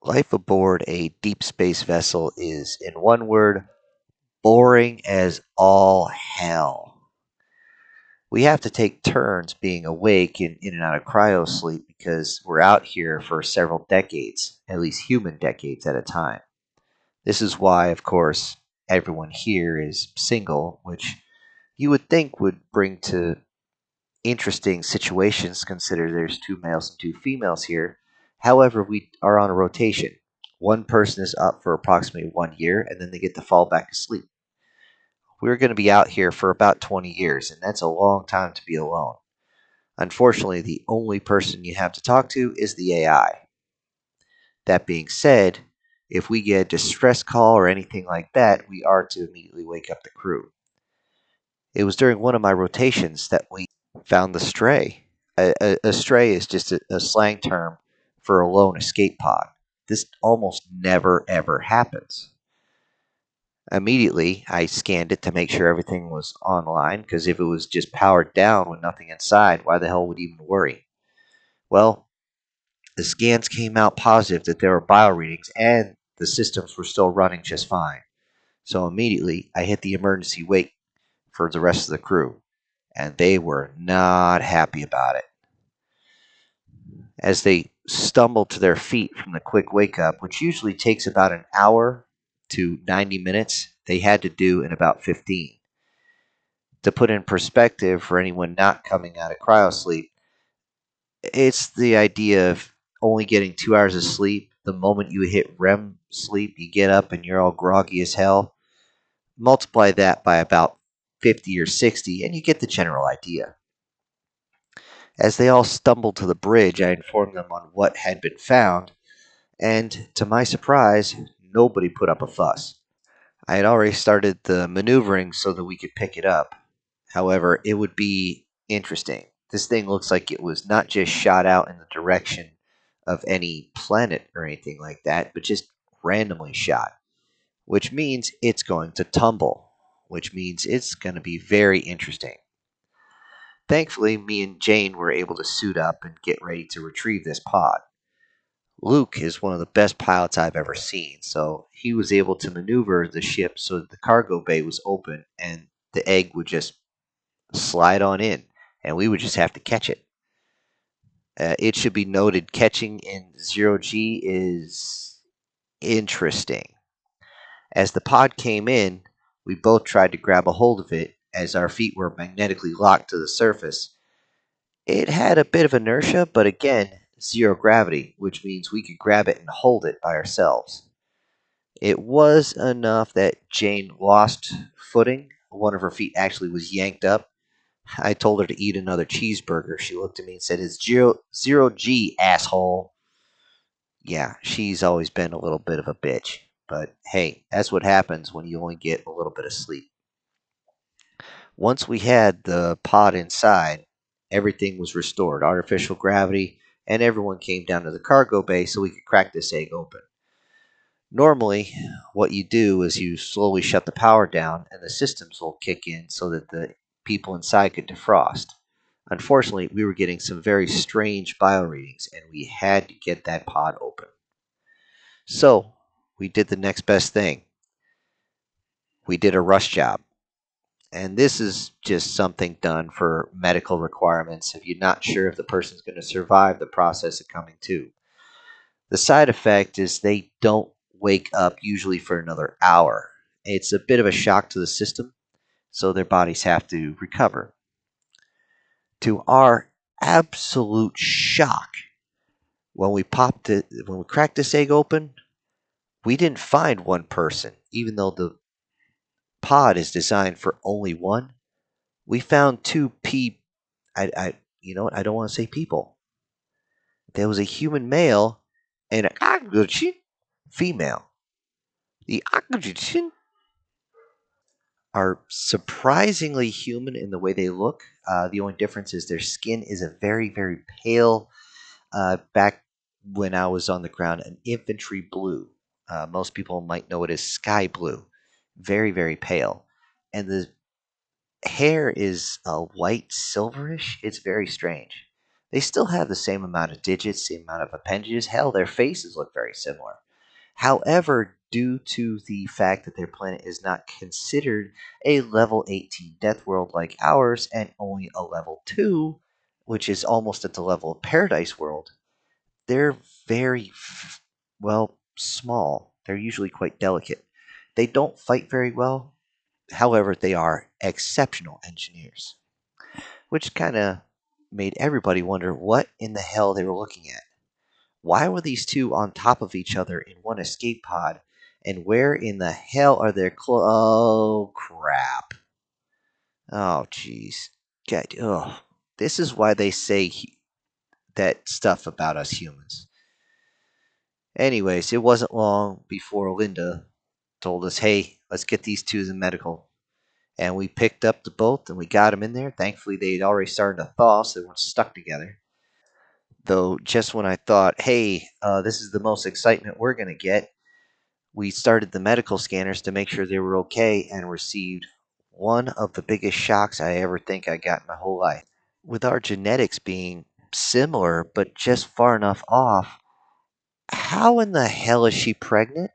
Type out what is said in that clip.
Life aboard a deep space vessel is, in one word, boring as all hell. We have to take turns being awake and in and out of cryo sleep because we're out here for several decades, at least human decades at a time. This is why, of course, everyone here is single, which you would think would bring to interesting situations, consider there's two males and two females here. However, we are on a rotation. One person is up for approximately 1 year, and then they get to fall back asleep. We're going to be out here for about 20 years, and that's a long time to be alone. Unfortunately, the only person you have to talk to is the AI. That being said, if we get a distress call or anything like that, we are to immediately wake up the crew. It was during one of my rotations that we found the stray. A stray is just a slang term for a lone escape pod. This almost never ever happens. Immediately, I scanned it to make sure everything was online, because if it was just powered down with nothing inside, why the hell would even worry? Well, the scans came out positive that there were bio readings and the systems were still running just fine. So immediately, I hit the emergency wake for the rest of the crew, and they were not happy about it. As they stumbled to their feet from the quick wake up, which usually takes about an hour to 90 minutes, they had to do in about 15. To put in perspective for anyone not coming out of cryosleep, it's the idea of only getting 2 hours of sleep. The moment you hit REM sleep, you get up and you're all groggy as hell. Multiply that by about 50 or 60, and you get the general idea. As they all stumbled to the bridge, I informed them on what had been found, and to my surprise, nobody put up a fuss. I had already started the maneuvering so that we could pick it up. However, it would be interesting. This thing looks like it was not just shot out in the direction of any planet or anything like that, but just randomly shot, which means it's going to tumble, which means it's going to be very interesting. Thankfully, me and Jane were able to suit up and get ready to retrieve this pod. Luke is one of the best pilots I've ever seen, so he was able to maneuver the ship so that the cargo bay was open and the egg would just slide on in, and we would just have to catch it. It should be noted catching in zero G is interesting. As the pod came in, we both tried to grab a hold of it as our feet were magnetically locked to the surface. It had a bit of inertia, but again, zero gravity, which means we could grab it and hold it by ourselves. It was enough that Jane lost footing. One of her feet actually was yanked up. I told her to eat another cheeseburger. She looked at me and said, "It's zero G, asshole." Yeah, she's always been a little bit of a bitch. But hey, that's what happens when you only get a little bit of sleep. Once we had the pod inside, everything was restored artificial gravity, and everyone came down to the cargo bay so we could crack this egg open. Normally, what you do is you slowly shut the power down and the systems will kick in so that the people inside could defrost. Unfortunately, we were getting some very strange bio readings and we had to get that pod open. So, we did the next best thing. We did a rush job. And this is just something done for medical requirements if you're not sure if the person's going to survive the process of coming to. The side effect is they don't wake up usually for another hour. It's a bit of a shock to the system, so their bodies have to recover. To our absolute shock, when we cracked this egg open, we didn't find one person, even though the pod is designed for only one. We found two you know what? I don't want to say people. There was a human male and a female. The are surprisingly human in the way they look. The only difference is their skin is a very, very pale, back when I was on the ground, an infantry blue. Most people might know it as sky blue. Very, very pale. And the hair is white, silverish. It's very strange. They still have the same amount of digits, same amount of appendages. Hell, their faces look very similar. However, due to the fact that their planet is not considered a level 18 death world like ours and only a level 2, which is almost at the level of Paradise World, they're very, well, small. They're usually quite delicate. They don't fight very well. However, they are exceptional engineers, which kind of made everybody wonder what in the hell they were looking at. Why were these two on top of each other in one escape pod? And where in the hell are their oh, crap. Oh, jeez. God, ugh. This is why they say that stuff about us humans. Anyways, it wasn't long before Linda told us, hey, let's get these two to the medical. And we picked up the boat and we got them in there. Thankfully, they'd already started to thaw, so they weren't stuck together. Though, just when I thought, hey, this is the most excitement we're going to get, we started the medical scanners to make sure they were okay and received one of the biggest shocks I ever think I got in my whole life. With our genetics being similar but just far enough off, how in the hell is she pregnant?